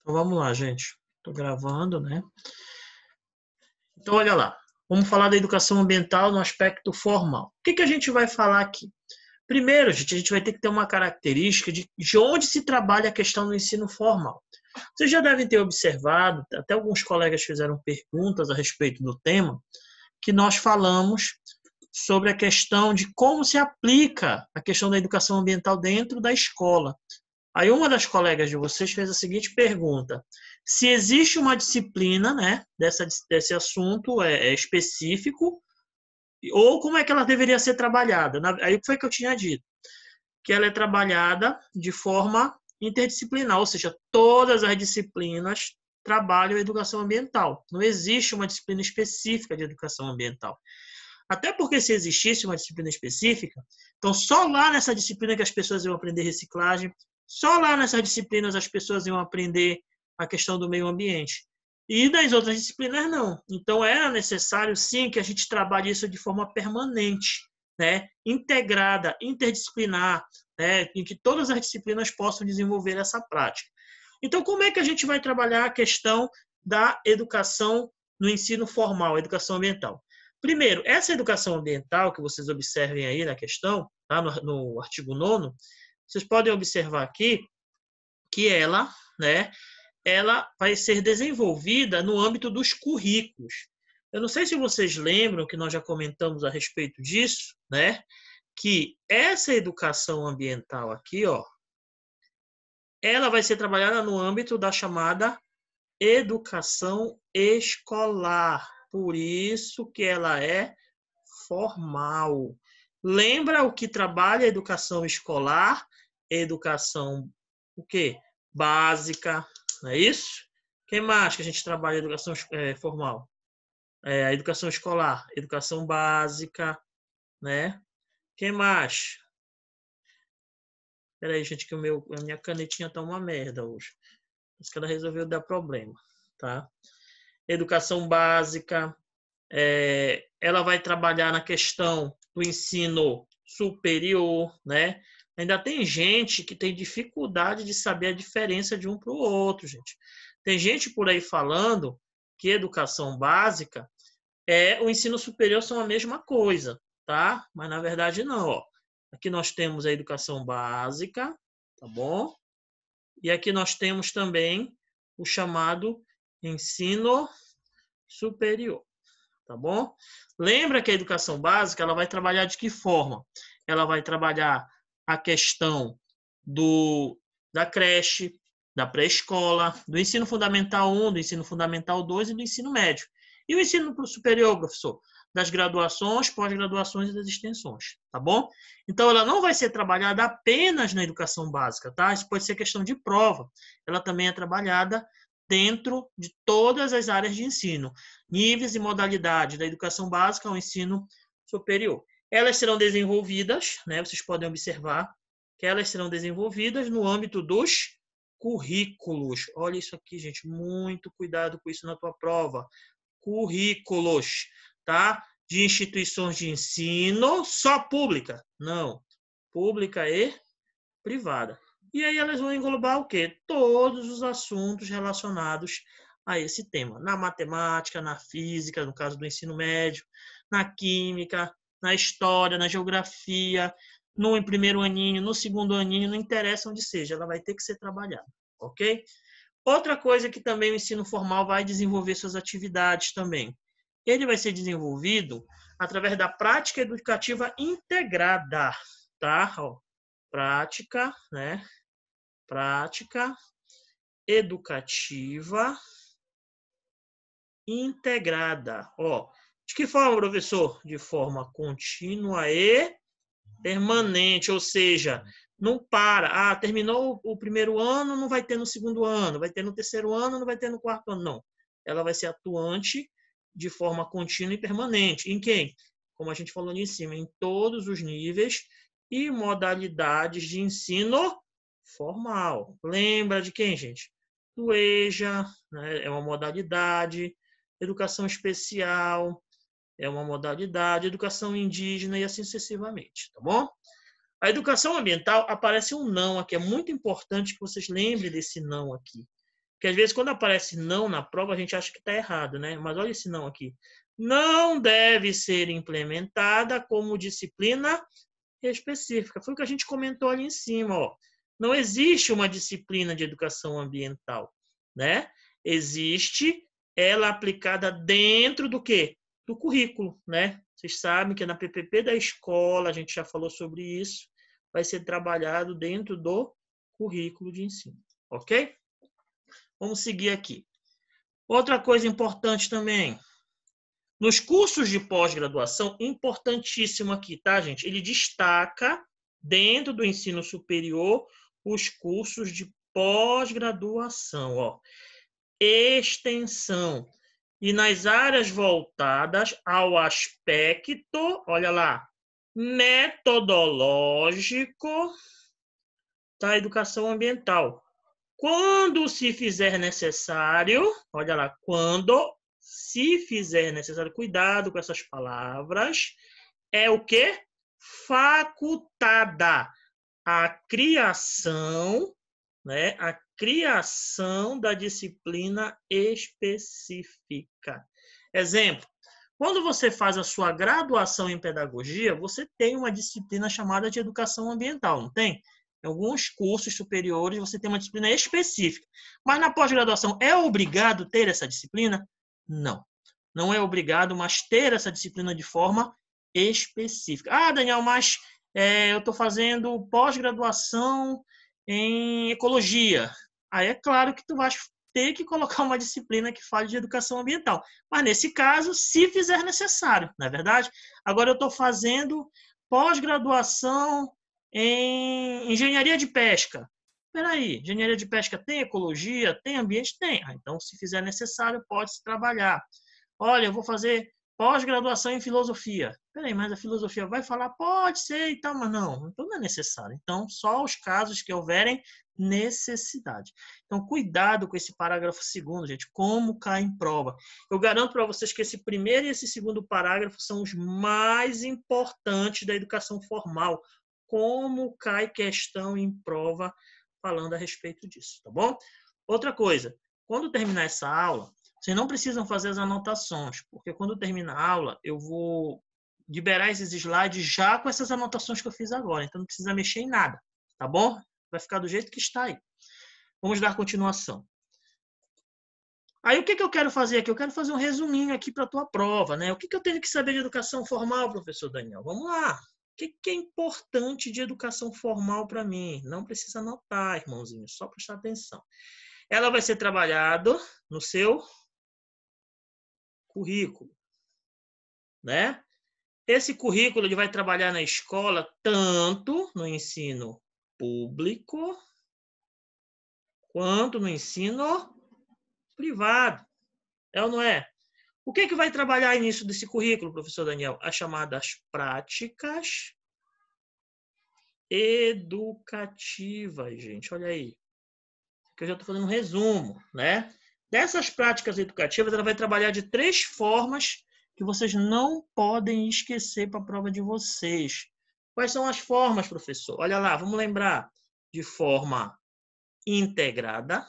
Então vamos lá, gente. Estou gravando, né? Então, olha lá. Vamos falar da educação ambiental no aspecto formal. O que a gente vai falar aqui? Primeiro, gente, a gente vai ter que ter uma característica de onde se trabalha a questão do ensino formal. Vocês já devem ter observado, até alguns colegas fizeram perguntas a respeito do tema, que nós falamos sobre a questão de como se aplica a questão da educação ambiental dentro da escola. Aí uma das colegas de vocês fez a seguinte pergunta: se existe uma disciplina, né, desse assunto específico, ou como é que ela deveria ser trabalhada? Aí foi que eu tinha dito, que ela é trabalhada de forma interdisciplinar, ou seja, todas as disciplinas trabalham a educação ambiental. Não existe uma disciplina específica de educação ambiental. Até porque se existisse uma disciplina específica, então só lá nessa disciplina que as pessoas iam aprender reciclagem, só lá nessas disciplinas as pessoas iam aprender a questão do meio ambiente. E nas outras disciplinas não. Então era necessário sim que a gente trabalhe isso de forma permanente, né? Integrada, interdisciplinar, né? Em que todas as disciplinas possam desenvolver essa prática. Então como é que a gente vai trabalhar a questão da educação no ensino formal, educação ambiental? Primeiro, essa educação ambiental que vocês observem aí na questão, tá? no artigo 9º, vocês podem observar aqui que ela, né, ela vai ser desenvolvida no âmbito dos currículos. Eu não sei se vocês lembram que nós já comentamos a respeito disso, né, que essa educação ambiental aqui, ó, ela vai ser trabalhada no âmbito da chamada educação escolar. Por isso que ela é formal. Lembra o que trabalha a educação escolar? Educação o quê? Básica, não é isso? Quem mais que a gente trabalha a educação formal? A educação escolar, educação básica, né? Quem mais? Espera aí, gente, que a minha canetinha tá uma merda hoje. Mas que ela resolveu dar problema, tá? Educação básica, ela vai trabalhar na questão do ensino superior, né? Ainda tem gente que tem dificuldade de saber a diferença de um para o outro, gente. Tem gente por aí falando que educação básica o ensino superior são a mesma coisa, tá? Mas na verdade não, ó. Aqui nós temos a educação básica, tá bom? E aqui nós temos também o chamado ensino superior. Tá bom? Lembra que a educação básica ela vai trabalhar de que forma? Ela vai trabalhar a questão da creche, da pré-escola, do ensino fundamental 1, do ensino fundamental 2 e do ensino médio. E o ensino superior, professor? Das graduações, pós-graduações e das extensões, tá bom? Então, ela não vai ser trabalhada apenas na educação básica, tá? Isso pode ser questão de prova. Ela também é trabalhada dentro de todas as áreas de ensino, níveis e modalidades da educação básica ao ensino superior. Elas serão desenvolvidas, né, vocês podem observar que elas serão desenvolvidas no âmbito dos currículos. Olha isso aqui, gente, muito cuidado com isso na tua prova. Currículos, tá? De instituições de ensino, só pública? Não, pública e privada. E aí elas vão englobar o quê? Todos os assuntos relacionados a esse tema. Na matemática, na física, no caso do ensino médio, na química, na história, na geografia, no primeiro aninho, no segundo aninho, não interessa onde seja, ela vai ter que ser trabalhada, ok? Outra coisa que também o ensino formal vai desenvolver suas atividades também. Ele vai ser desenvolvido através da prática educativa integrada, tá? Ó, prática, né? Prática educativa integrada. Ó, de que forma, professor? De forma contínua e permanente, ou seja, não para. Ah, terminou o primeiro ano, não vai ter no segundo ano, vai ter no terceiro ano, não vai ter no quarto ano, não. Ela vai ser atuante de forma contínua e permanente. Em quem? Como a gente falou ali em cima, em todos os níveis e modalidades de ensino formal. Lembra de quem, gente? Do EJA, né? É uma modalidade. Educação especial é uma modalidade. Educação indígena e assim sucessivamente, tá bom? A educação ambiental aparece um não aqui. É muito importante que vocês lembrem desse não aqui. Porque às vezes quando aparece não na prova, a gente acha que está errado, né? Mas olha esse não aqui. Não deve ser implementada como disciplina específica. Foi o que a gente comentou ali em cima, ó. Não existe uma disciplina de educação ambiental, né? Existe ela aplicada dentro do quê? Do currículo, né? Vocês sabem que na PPP da escola, a gente já falou sobre isso, vai ser trabalhado dentro do currículo de ensino, ok? Vamos seguir aqui. Outra coisa importante também, nos cursos de pós-graduação, importantíssimo aqui, tá, gente? Ele destaca, dentro do ensino superior, os cursos de pós-graduação, ó. Extensão. E nas áreas voltadas ao aspecto, olha lá, metodológico da educação ambiental. Quando se fizer necessário, olha lá, quando se fizer necessário, cuidado com essas palavras, é o quê? Facultada a criação, né? A criação da disciplina específica. Exemplo, quando você faz a sua graduação em pedagogia, você tem uma disciplina chamada de educação ambiental, não tem? Em alguns cursos superiores você tem uma disciplina específica. Mas na pós-graduação é obrigado ter essa disciplina? Não. Não é obrigado, mas ter essa disciplina de forma específica. Ah, Daniel, mas eu estou fazendo pós-graduação em ecologia. Aí é claro que tu vai ter que colocar uma disciplina que fale de educação ambiental. Mas nesse caso, se fizer necessário, não é verdade? Agora eu estou fazendo pós-graduação em engenharia de pesca. Espera aí, engenharia de pesca tem ecologia, tem ambiente? Tem. Então, se fizer necessário, pode-se trabalhar. Olha, eu vou fazer pós-graduação em filosofia. Peraí, mas a filosofia vai falar? Pode ser e tal, mas não. Então não é necessário. Então, só os casos que houverem necessidade. Então, cuidado com esse parágrafo segundo, gente. Como cai em prova. Eu garanto para vocês que esse primeiro e esse segundo parágrafo são os mais importantes da educação formal. Como cai questão em prova falando a respeito disso, tá bom? Outra coisa, quando terminar essa aula, vocês não precisam fazer as anotações, porque quando terminar a aula, eu vou liberar esses slides já com essas anotações que eu fiz agora. Então, não precisa mexer em nada, tá bom? Vai ficar do jeito que está aí. Vamos dar continuação. Aí, o que eu quero fazer aqui? Eu quero fazer um resuminho aqui para a tua prova, né? O que eu tenho que saber de educação formal, professor Daniel? Vamos lá. O que é importante de educação formal para mim? Não precisa anotar, irmãozinho, só prestar atenção. Ela vai ser trabalhada no seu currículo, né? Esse currículo ele vai trabalhar na escola tanto no ensino público quanto no ensino privado. É ou não é? O que vai trabalhar início desse currículo, professor Daniel? As chamadas práticas educativas, gente. Olha aí. Que eu já estou fazendo um resumo, né? Dessas práticas educativas, ela vai trabalhar de 3 formas que vocês não podem esquecer para a prova de vocês. Quais são as formas, professor? Olha lá, vamos lembrar. De forma integrada,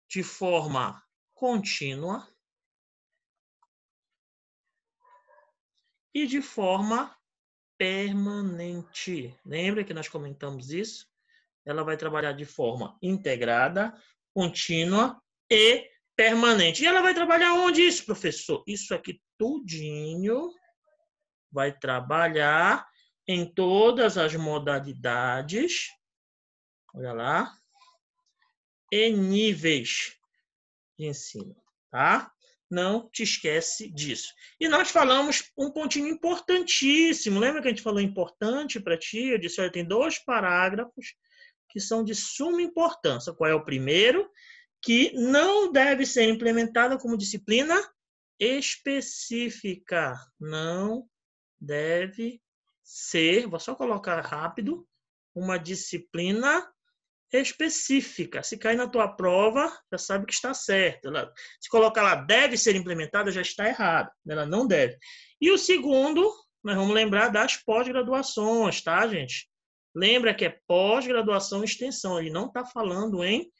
de forma contínua e de forma permanente. Lembra que nós comentamos isso? Ela vai trabalhar de forma integrada, contínua e permanente. E ela vai trabalhar onde isso, professor? Isso aqui tudinho vai trabalhar em todas as modalidades, olha lá, e níveis de ensino, tá? Não te esquece disso. E nós falamos um pontinho importantíssimo. Lembra que a gente falou importante para ti? Eu disse, olha, tem 2 parágrafos que são de suma importância. Qual é o primeiro? Que não deve ser implementada como disciplina específica. Não deve ser, vou só colocar rápido, uma disciplina específica. Se cair na tua prova, já sabe que está certo. Se colocar lá deve ser implementada, já está errado. Ela não deve. E o segundo, nós vamos lembrar das pós-graduações, tá, gente? Lembra que é pós-graduação e extensão. Ele não está falando em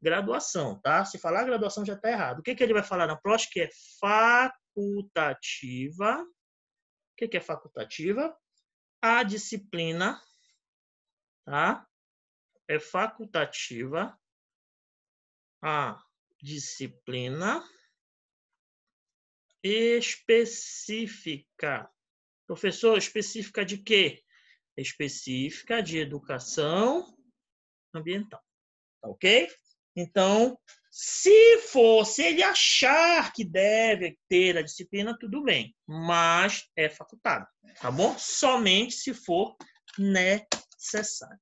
graduação, tá? Se falar graduação já está errado. O que ele vai falar na próxima? Que é facultativa. O que é facultativa? A disciplina, tá? É facultativa a disciplina específica. Professor, específica de quê? Específica de educação ambiental. Tá ok? Então, se ele achar que deve ter a disciplina, tudo bem. Mas é facultado, tá bom? Somente se for necessário.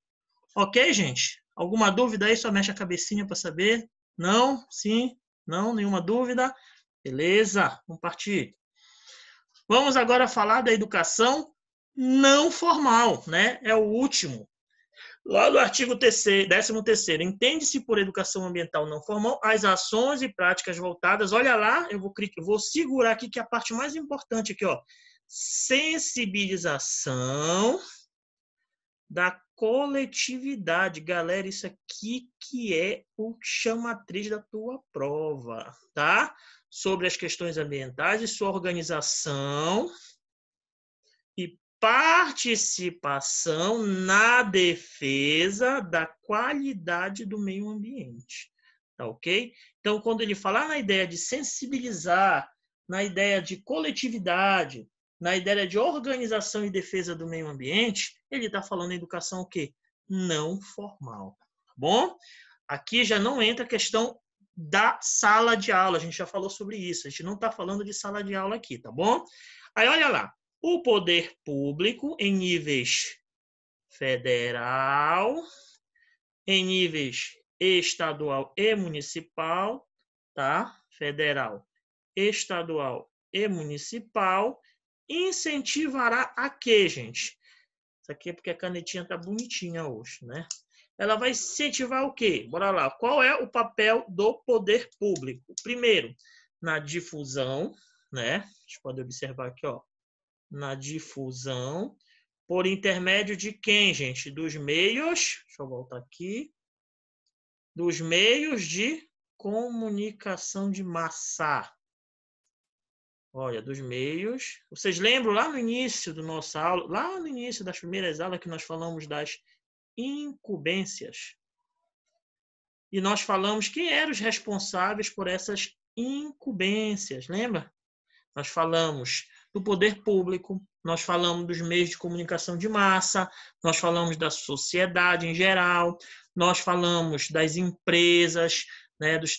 Ok, gente? Alguma dúvida aí? Só mexe a cabecinha para saber. Não? Sim? Não? Nenhuma dúvida? Beleza, vamos partir. Vamos agora falar da educação não formal, né? É o último. Lá do artigo 13º, entende-se por educação ambiental não formal as ações e práticas voltadas, olha lá, eu vou segurar aqui que é a parte mais importante aqui, ó. Sensibilização da coletividade. Galera, isso aqui que é o chamatriz da tua prova, tá? Sobre as questões ambientais e sua organização e participação na defesa da qualidade do meio ambiente, tá ok? Então, quando ele falar na ideia de sensibilizar, na ideia de coletividade, na ideia de organização e defesa do meio ambiente, ele está falando em educação o quê? Não formal, tá bom? Aqui já não entra a questão da sala de aula, a gente já falou sobre isso, a gente não está falando de sala de aula aqui, tá bom? Aí, olha lá, o poder público em níveis federal, em níveis estadual e municipal, tá? Federal, estadual e municipal, incentivará a quê, gente? Isso aqui é porque a canetinha tá bonitinha hoje, né? Ela vai incentivar o quê? Bora lá. Qual é o papel do poder público? Primeiro, na difusão, né? A gente pode observar aqui, ó. Na difusão, por intermédio de quem, gente? Dos meios, deixa eu voltar aqui, dos meios de comunicação de massa. Olha, dos meios. Vocês lembram lá no início do nosso aula, lá no início das primeiras aulas que nós falamos das incumbências. E nós falamos quem eram os responsáveis por essas incumbências, lembra? Nós falamos do poder público, nós falamos dos meios de comunicação de massa, nós falamos da sociedade em geral, nós falamos das empresas, né, dos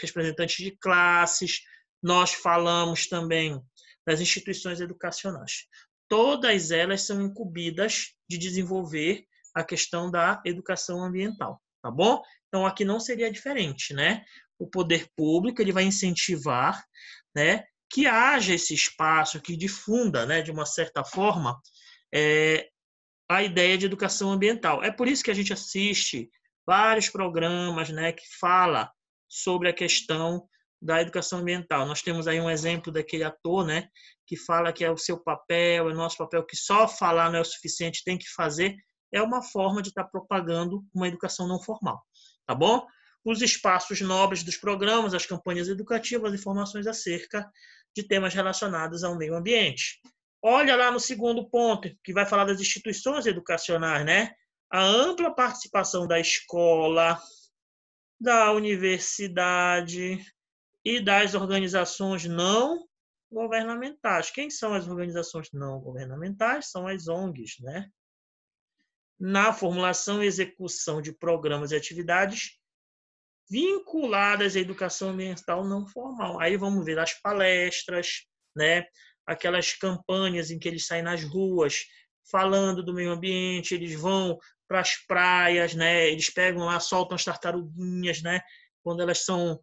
representantes de classes, nós falamos também das instituições educacionais. Todas elas são incumbidas de desenvolver a questão da educação ambiental, tá bom? Então, aqui não seria diferente, né? O poder público ele vai incentivar, né, que haja esse espaço, que difunda, né, de uma certa forma, a ideia de educação ambiental. É por isso que a gente assiste vários programas, né, que fala sobre a questão da educação ambiental. Nós temos aí um exemplo daquele ator, né, que fala que é o seu papel, é o nosso papel, que só falar não é o suficiente, tem que fazer. É uma forma de estar propagando uma educação não formal, tá bom? Os espaços nobres dos programas, as campanhas educativas, informações acerca de temas relacionados ao meio ambiente. Olha lá no segundo ponto, que vai falar das instituições educacionais, né? A ampla participação da escola, da universidade e das organizações não governamentais. Quem são as organizações não governamentais? São as ONGs, né? Na formulação e execução de programas e atividades vinculadas à educação ambiental não formal. Aí vamos ver as palestras, né? Aquelas campanhas em que eles saem nas ruas falando do meio ambiente, eles vão para as praias, né? Eles pegam lá, soltam as tartaruguinhas, né? Quando elas são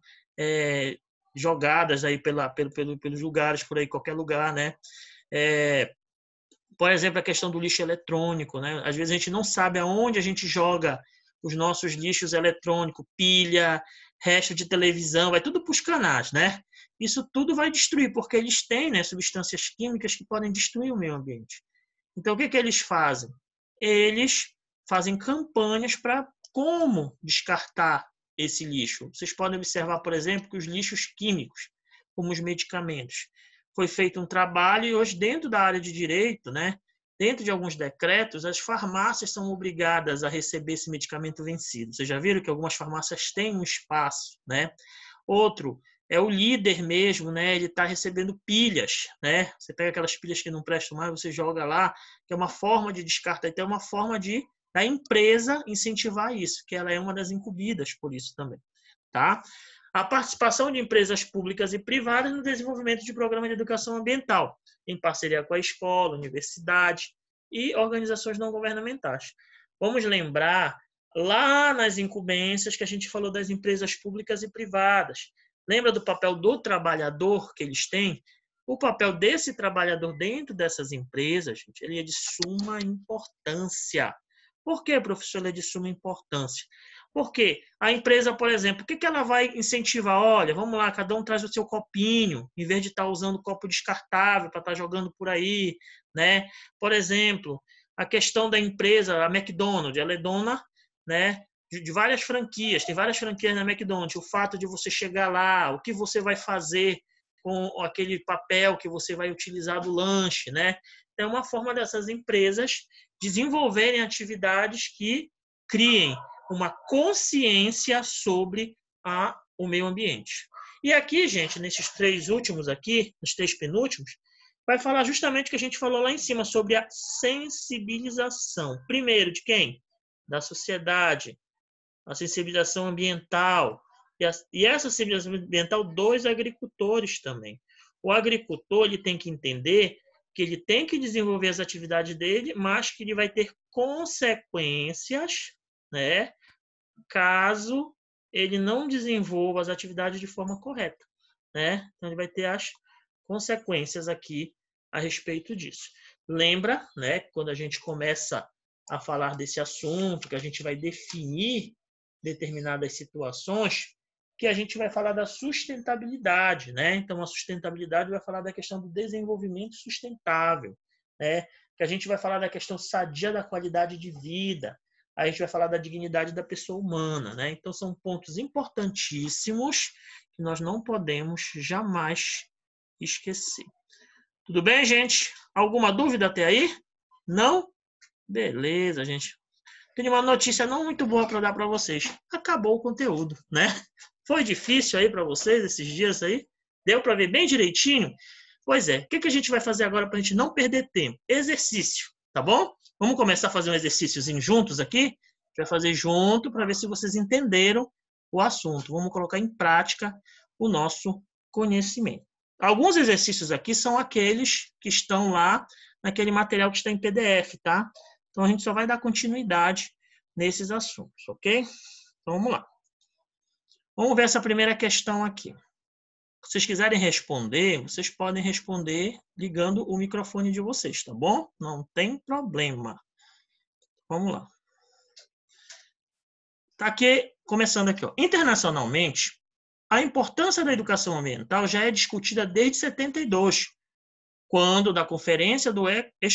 jogadas aí pelos lugares, por aí, qualquer lugar, né? Por exemplo, a questão do lixo eletrônico, né? Às vezes a gente não sabe aonde a gente joga os nossos lixos eletrônicos, pilha, resto de televisão, vai tudo para os canais, né? Isso tudo vai destruir, porque eles têm, né, substâncias químicas que podem destruir o meio ambiente. Então, o que eles fazem? Eles fazem campanhas para como descartar esse lixo? Vocês podem observar, por exemplo, que os lixos químicos, como os medicamentos, foi feito um trabalho e hoje dentro da área de direito, né, dentro de alguns decretos, as farmácias são obrigadas a receber esse medicamento vencido. Vocês já viram que algumas farmácias têm um espaço, né? Outro é o líder mesmo, né? Ele está recebendo pilhas, né? Você pega aquelas pilhas que não prestam mais, você joga lá, que é uma forma de descartar, então é uma forma da empresa incentivar isso, que ela é uma das incumbidas por isso também, tá? A participação de empresas públicas e privadas no desenvolvimento de programas de educação ambiental, em parceria com a escola, universidade e organizações não governamentais. Vamos lembrar lá nas incumbências que a gente falou das empresas públicas e privadas. Lembra do papel do trabalhador que eles têm? O papel desse trabalhador dentro dessas empresas, gente, ele é de suma importância. Por que, professor, ele é de suma importância? Porque a empresa, por exemplo, o que ela vai incentivar? Olha, vamos lá, cada um traz o seu copinho, em vez de estar usando copo descartável para estar jogando por aí, né? Por exemplo, a questão da empresa, a McDonald's, ela é dona, né, de várias franquias, tem várias franquias na McDonald's. O fato de você chegar lá, o que você vai fazer com aquele papel que você vai utilizar do lanche, né? É uma forma dessas empresas desenvolverem atividades que criem uma consciência sobre o meio ambiente. E aqui, gente, nesses 3 últimos aqui, nos 3 penúltimos, vai falar justamente o que a gente falou lá em cima, sobre a sensibilização. Primeiro, de quem? Da sociedade, a sensibilização ambiental. E essa sensibilização ambiental dos agricultores também. O agricultor ele tem que entender que ele tem que desenvolver as atividades dele, mas que ele vai ter consequências, né, caso ele não desenvolva as atividades de forma correta, né? Então ele vai ter as consequências aqui a respeito disso. Lembra, né, quando a gente começa a falar desse assunto, que a gente vai definir determinadas situações, que a gente vai falar da sustentabilidade, né? Então a sustentabilidade vai falar da questão do desenvolvimento sustentável, né? Que a gente vai falar da questão sadia da qualidade de vida, a gente vai falar da dignidade da pessoa humana, né? Então são pontos importantíssimos que nós não podemos jamais esquecer. Tudo bem, gente? Alguma dúvida até aí? Não? Beleza, gente. Tenho uma notícia não muito boa para dar para vocês. Acabou o conteúdo, né? Foi difícil aí para vocês esses dias aí? Deu para ver bem direitinho? Pois é. O que a gente vai fazer agora para a gente não perder tempo? Exercício, tá bom? Vamos começar a fazer um exercíciozinho juntos aqui? A gente vai fazer junto para ver se vocês entenderam o assunto. Vamos colocar em prática o nosso conhecimento. Alguns exercícios aqui são aqueles que estão lá naquele material que está em PDF, tá? Então, a gente só vai dar continuidade nesses assuntos, ok? Então, vamos lá. Vamos ver essa primeira questão aqui. Se vocês quiserem responder, vocês podem responder ligando o microfone de vocês, tá bom? Não tem problema. Vamos lá. Tá aqui, começando aqui, ó. Internacionalmente, a importância da educação ambiental já é discutida desde 72, quando na Conferência de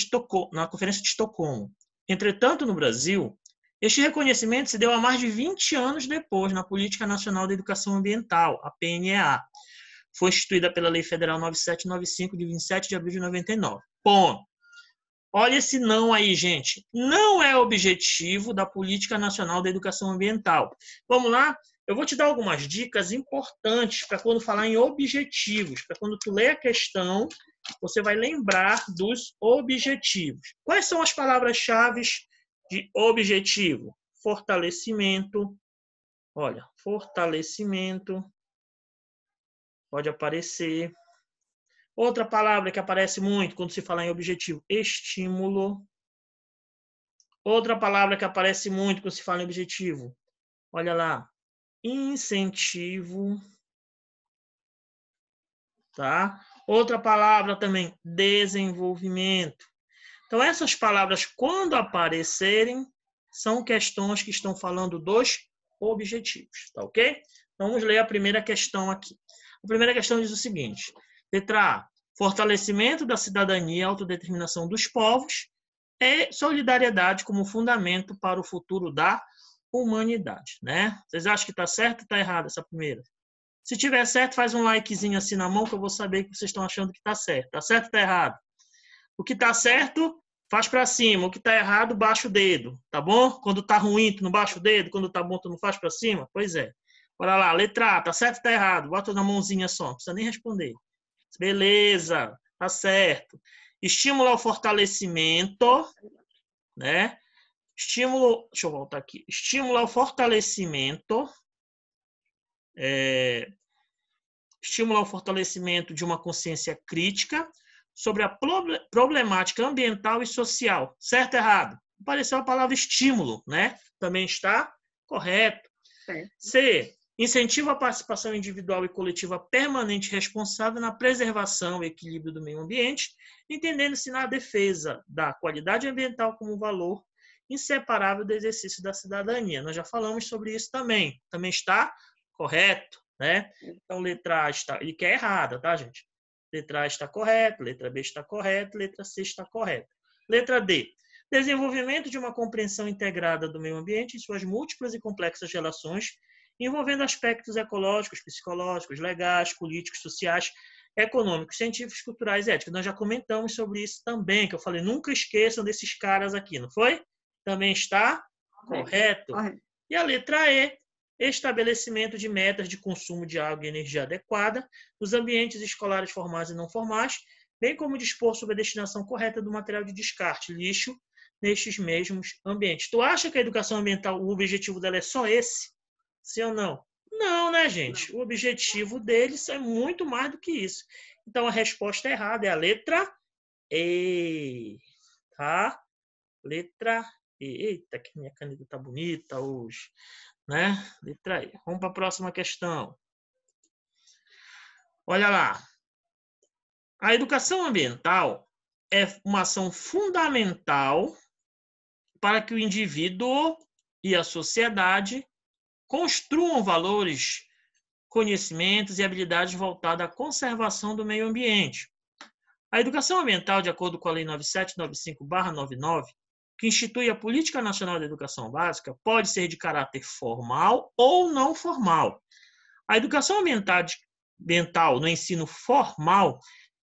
Estocolmo. Entretanto, no Brasil, este reconhecimento se deu há mais de 20 anos depois na Política Nacional da Educação Ambiental, a PNEA. Foi instituída pela Lei Federal 9795, de 27 de abril de 99. Ponto. Olha esse não aí, gente. Não é objetivo da Política Nacional da Educação Ambiental. Vamos lá? Eu vou te dar algumas dicas importantes para quando falar em objetivos, para quando tu ler a questão, você vai lembrar dos objetivos. Quais são as palavras-chave de objetivo? Fortalecimento. Olha, fortalecimento. Pode aparecer. Outra palavra que aparece muito quando se fala em objetivo, estímulo. Outra palavra que aparece muito quando se fala em objetivo, olha lá, incentivo. Tá? Outra palavra também, desenvolvimento. Então, essas palavras, quando aparecerem, são questões que estão falando dos objetivos, tá ok? Então, vamos ler a primeira questão aqui. A primeira questão diz o seguinte, letra A, fortalecimento da cidadania e autodeterminação dos povos e solidariedade como fundamento para o futuro da humanidade, né? Vocês acham que está certo ou está errado essa primeira? Se tiver certo, faz um likezinho assim na mão que eu vou saber que vocês estão achando que está certo. Está certo ou está errado? O que está certo, faz para cima. O que está errado, baixa o dedo, tá bom? Quando está ruim, tu não baixa o dedo. Quando está bom, tu não faz para cima? Pois é. Bora lá, letra A, tá certo ou tá errado? Bota na mãozinha só, não precisa nem responder. Beleza, tá certo. Estímulo ao fortalecimento, né? Estímulo, deixa eu voltar aqui. Estímulo ao fortalecimento, estímulo ao fortalecimento de uma consciência crítica sobre a problemática ambiental e social. Certo ou errado? Apareceu a palavra estímulo, né? Também está correto. C. Incentiva a participação individual e coletiva permanente responsável na preservação e equilíbrio do meio ambiente, entendendo-se na defesa da qualidade ambiental como um valor inseparável do exercício da cidadania. Nós já falamos sobre isso também. Também está correto, né? Então, letra A está... E que é errada, tá, gente? Letra A está correta, letra B está correta, letra C está correta. Letra D. Desenvolvimento de uma compreensão integrada do meio ambiente em suas múltiplas e complexas relações, envolvendo aspectos ecológicos, psicológicos, legais, políticos, sociais, econômicos, científicos, culturais e éticos. Nós já comentamos sobre isso também, que eu falei, nunca esqueçam desses caras aqui, não foi? Também está correto. E a letra E, estabelecimento de metas de consumo de água e energia adequada nos ambientes escolares formais e não formais, bem como dispor sobre a destinação correta do material de descarte, lixo, nestes mesmos ambientes. Tu acha que a educação ambiental, o objetivo dela é só esse? Sim ou não? Não, né, gente? O objetivo deles é muito mais do que isso. Então, a resposta errada é a letra E, tá? Letra E. Eita, que minha caneta tá bonita hoje, né? Letra E. Vamos para a próxima questão. Olha lá. A educação ambiental é uma ação fundamental para que o indivíduo e a sociedade construam valores, conhecimentos e habilidades voltadas à conservação do meio ambiente. A educação ambiental, de acordo com a Lei 9795/99, que institui a Política Nacional de Educação Básica, pode ser de caráter formal ou não formal. A educação ambiental no ensino formal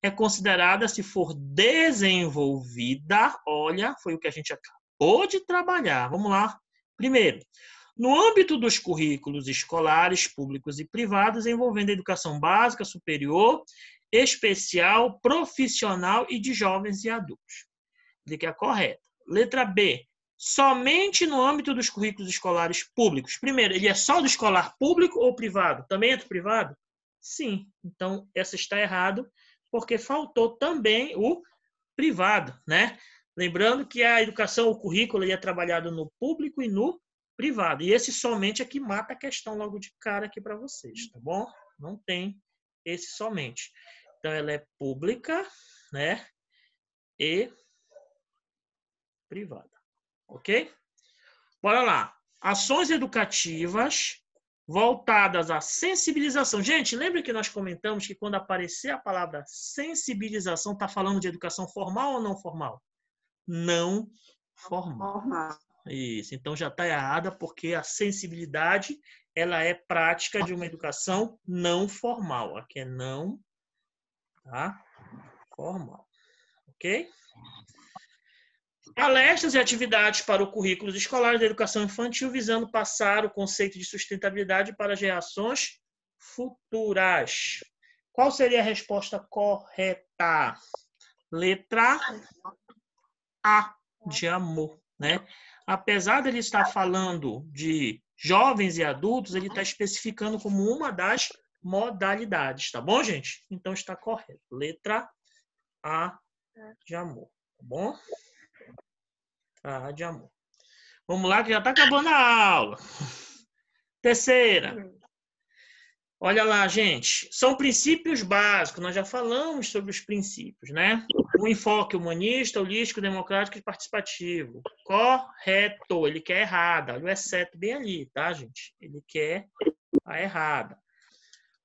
é considerada, se for desenvolvida, olha, foi o que a gente acabou de trabalhar. Vamos lá. Primeiro, no âmbito dos currículos escolares, públicos e privados, envolvendo a educação básica, superior, especial, profissional e de jovens e adultos. Ele que é correto. Letra B. Somente no âmbito dos currículos escolares públicos. Primeiro, ele é só do escolar público ou privado? Também é do privado? Sim. Então, essa está errado, porque faltou também o privado, né? Lembrando que a educação, o currículo, ele é trabalhado no público e no privado. E esse somente é que mata a questão logo de cara aqui para vocês, tá bom? Não tem esse somente. Então, ela é pública, né? E privada. Ok? Bora lá. Ações educativas voltadas à sensibilização. Gente, lembra que nós comentamos que quando aparecer a palavra sensibilização, está falando de educação formal ou não formal? Não formal. Isso, então já está errada, porque a sensibilidade ela é prática de uma educação não formal. Aqui é não, tá? Formal. Ok? Palestras e atividades para o currículo escolar da educação infantil, visando passar o conceito de sustentabilidade para gerações futuras. Qual seria a resposta correta? Letra A, de amor, né? Apesar de ele estar falando de jovens e adultos, ele está especificando como uma das modalidades, tá bom, gente? Então está correto. Letra A, de amor, tá bom? A, de amor. Vamos lá, que já está acabando a aula. Terceira. Olha lá, gente. São princípios básicos. Nós já falamos sobre os princípios, né? O enfoque humanista, holístico, democrático e participativo. Correto. Ele quer errada. Olha o exceto bem ali, tá, gente? Ele quer a errada.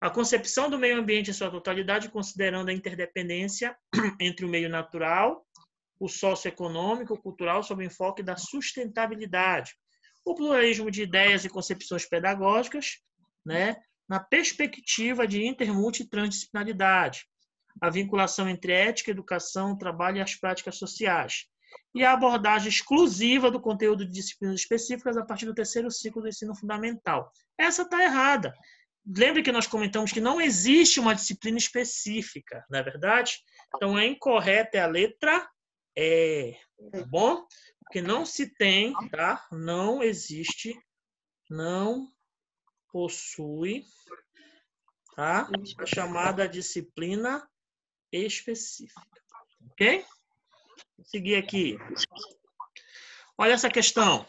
A concepção do meio ambiente em sua totalidade, considerando a interdependência entre o meio natural, o socioeconômico, o cultural, sob o enfoque da sustentabilidade. o pluralismo de ideias e concepções pedagógicas, né, na perspectiva de intermulti e transdisciplinaridade, a vinculação entre ética, educação, trabalho e as práticas sociais, e a abordagem exclusiva do conteúdo de disciplinas específicas a partir do terceiro ciclo do ensino fundamental. Essa está errada. Lembre que nós comentamos que não existe uma disciplina específica, não é verdade? Então, é incorreta, é a letra E, tá bom? Porque não se tem, tá? Não existe, não possui, tá? A chamada disciplina específica, ok? Vou seguir aqui. Olha essa questão.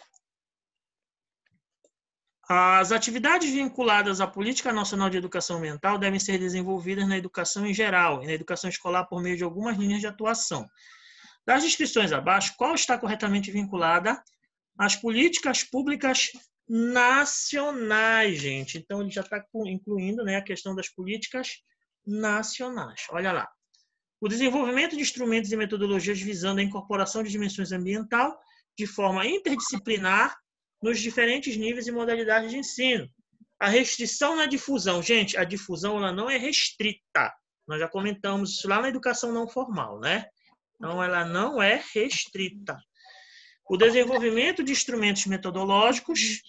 As atividades vinculadas à Política Nacional de Educação Ambiental devem ser desenvolvidas na educação em geral e na educação escolar por meio de algumas linhas de atuação. Das descrições abaixo, qual está corretamente vinculada às políticas públicas nacionais, gente? Então, ele já está incluindo, né, a questão das políticas nacionais. Olha lá. O desenvolvimento de instrumentos e metodologias visando a incorporação de dimensões ambiental de forma interdisciplinar nos diferentes níveis e modalidades de ensino. A restrição na difusão. Gente, a difusão ela não é restrita. Nós já comentamos isso lá na educação não formal, né? Então, ela não é restrita. O desenvolvimento de instrumentos metodológicos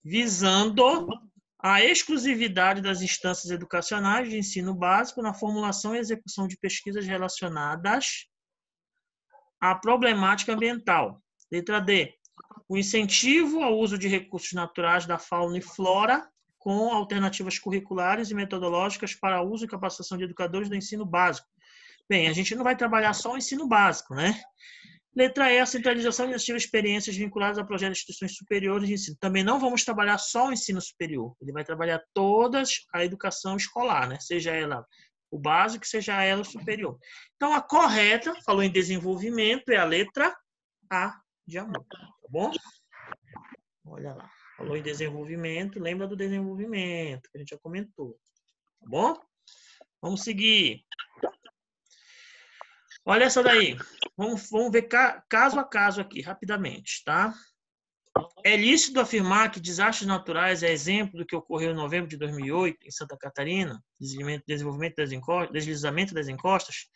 visando a exclusividade das instâncias educacionais de ensino básico na formulação e execução de pesquisas relacionadas à problemática ambiental. Letra D. O incentivo ao uso de recursos naturais da fauna e flora com alternativas curriculares e metodológicas para uso e capacitação de educadores do ensino básico. Bem, a gente não vai trabalhar só o ensino básico, né? Letra E, a centralização de iniciativas e experiências vinculadas a projetos de instituições superiores de ensino. Também não vamos trabalhar só o ensino superior. Ele vai trabalhar todas a educação escolar, né? Seja ela o básico, seja ela o superior. Então, a correta, falou em desenvolvimento, é a letra A de amor, tá bom? Olha lá. Falou em desenvolvimento, lembra do desenvolvimento, que a gente já comentou, tá bom? Vamos seguir. Olha essa daí. Vamos ver caso a caso aqui, rapidamente, tá? É lícito afirmar que desastres naturais é exemplo do que ocorreu em novembro de 2008, em Santa Catarina, deslizamento das encostas,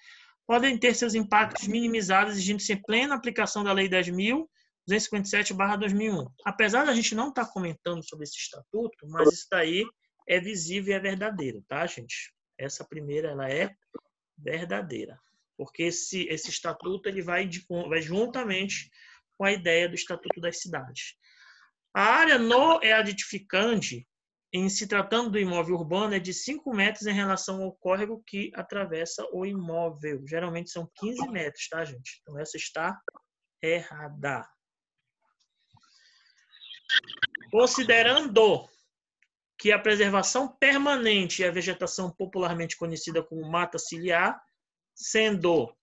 podem ter seus impactos minimizados, exigindo-se plena aplicação da Lei 10.257/2001. Apesar da gente não estar comentando sobre esse estatuto, mas isso daí é visível e é verdadeiro, tá, gente? Essa primeira, ela é verdadeira. Porque esse estatuto ele vai juntamente com a ideia do Estatuto das Cidades. A área no edificante, em se tratando do imóvel urbano, é de 5 metros em relação ao córrego que atravessa o imóvel. Geralmente são 15 metros, tá, gente? Então, essa está errada. Considerando que a preservação permanente e a vegetação popularmente conhecida como mata ciliar, sendo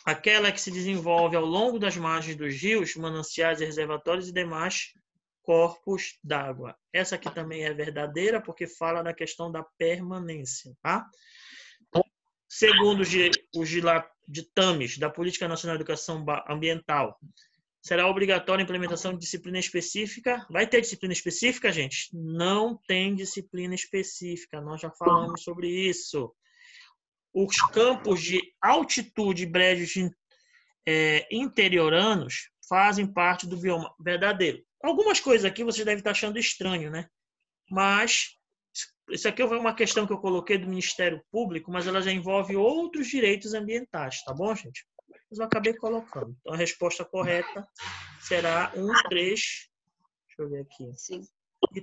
aquela que se desenvolve ao longo das margens dos rios, mananciais, reservatórios e demais corpos d'água. Essa aqui também é verdadeira, porque fala da questão da permanência, tá? Segundo os ditames da Política Nacional de Educação Ambiental, será obrigatória a implementação de disciplina específica. Vai ter disciplina específica, gente? Não tem disciplina específica. Nós já falamos sobre isso. Os campos de altitude e brejos interioranos fazem parte do bioma verdadeiro. Algumas coisas aqui você deve estar achando estranho, né? Mas isso aqui é uma questão que eu coloquei do Ministério Público, mas ela já envolve outros direitos ambientais, tá bom, gente? Mas eu acabei colocando. Então, a resposta correta será 1, 3, deixa eu ver aqui.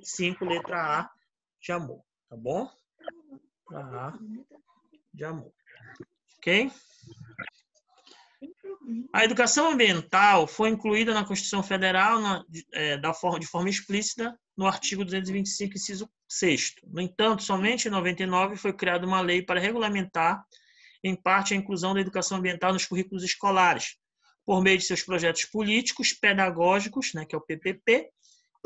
5, letra A, de amor, tá bom? A de amor. Ok? A educação ambiental foi incluída na Constituição Federal de forma explícita no artigo 225, inciso 6º. No entanto, somente em 99 foi criada uma lei para regulamentar, em parte, a inclusão da educação ambiental nos currículos escolares, por meio de seus projetos políticos, pedagógicos, né, que é o PPP.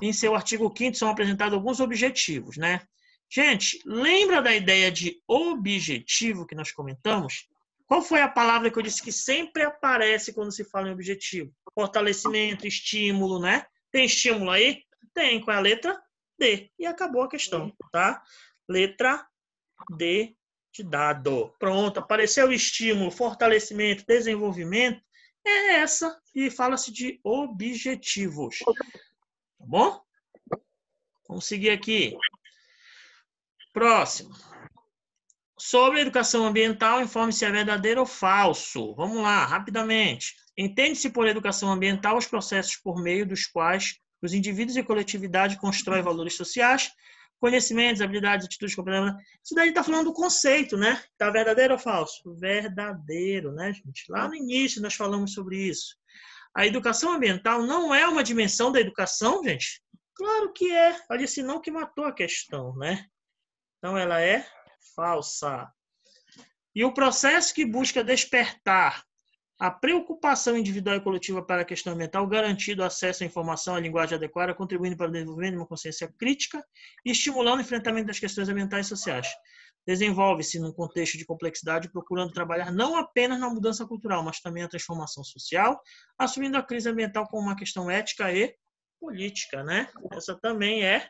Em seu artigo 5º são apresentados alguns objetivos, né? Gente, lembra da ideia de objetivo que nós comentamos? Qual foi a palavra que eu disse que sempre aparece quando se fala em objetivo? Fortalecimento, estímulo, né? Tem estímulo aí? Tem. Qual é a letra? D. E acabou a questão, tá? Letra D de dado. Pronto, apareceu o estímulo, fortalecimento, desenvolvimento. É essa. E fala-se de objetivos. Tá bom? Vamos seguir aqui. Próximo. Sobre a educação ambiental, informe se é verdadeiro ou falso. Vamos lá, rapidamente. Entende-se por educação ambiental os processos por meio dos quais os indivíduos e a coletividade constroem valores sociais, conhecimentos, habilidades, atitudes, comportamentos. Isso daí está falando do conceito, né? Está verdadeiro ou falso? Verdadeiro, né, gente? Lá no início nós falamos sobre isso. A educação ambiental não é uma dimensão da educação, gente? Claro que é. Olha, esse não que matou a questão, né? Então ela é falsa. E o processo que busca despertar a preocupação individual e coletiva para a questão ambiental, garantindo acesso à informação, à linguagem adequada, contribuindo para o desenvolvimento de uma consciência crítica e estimulando o enfrentamento das questões ambientais e sociais. Desenvolve-se num contexto de complexidade, procurando trabalhar não apenas na mudança cultural, mas também a transformação social, assumindo a crise ambiental como uma questão ética e política, né? Essa também é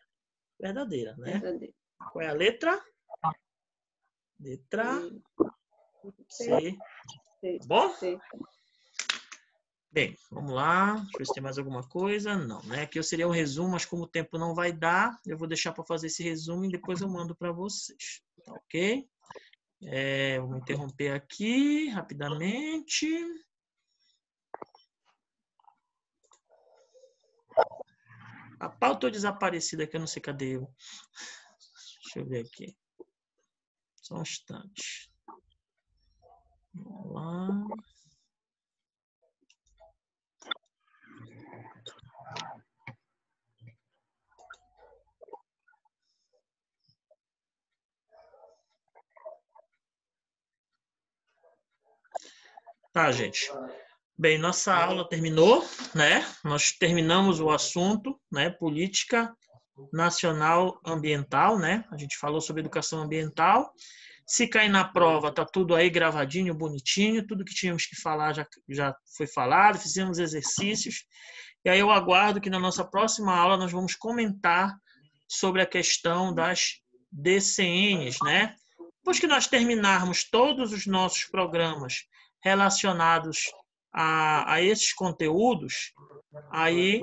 verdadeira, né? Verdadeiro. Qual é a letra? Letra C. Tá bom? Bem, vamos lá. Deixa eu ver se tem mais alguma coisa. Não, né? Aqui eu seria um resumo, mas como o tempo não vai dar, eu vou deixar para fazer esse resumo e depois eu mando para vocês. Tá ok? Vou interromper aqui rapidamente. A pauta desaparecida aqui, eu não sei cadê eu. Deixa eu ver aqui. Só um instante. Vamos lá. Tá, gente. Bem, nossa aula terminou, né? Nós terminamos o assunto, né? Política nacional ambiental, né? A gente falou sobre educação ambiental. Se cair na prova, tá tudo aí gravadinho, bonitinho. Tudo que tínhamos que falar já foi falado. Fizemos exercícios. E aí eu aguardo que na nossa próxima aula nós vamos comentar sobre a questão das DCNs, né? Depois que nós terminarmos todos os nossos programas relacionados a esses conteúdos, aí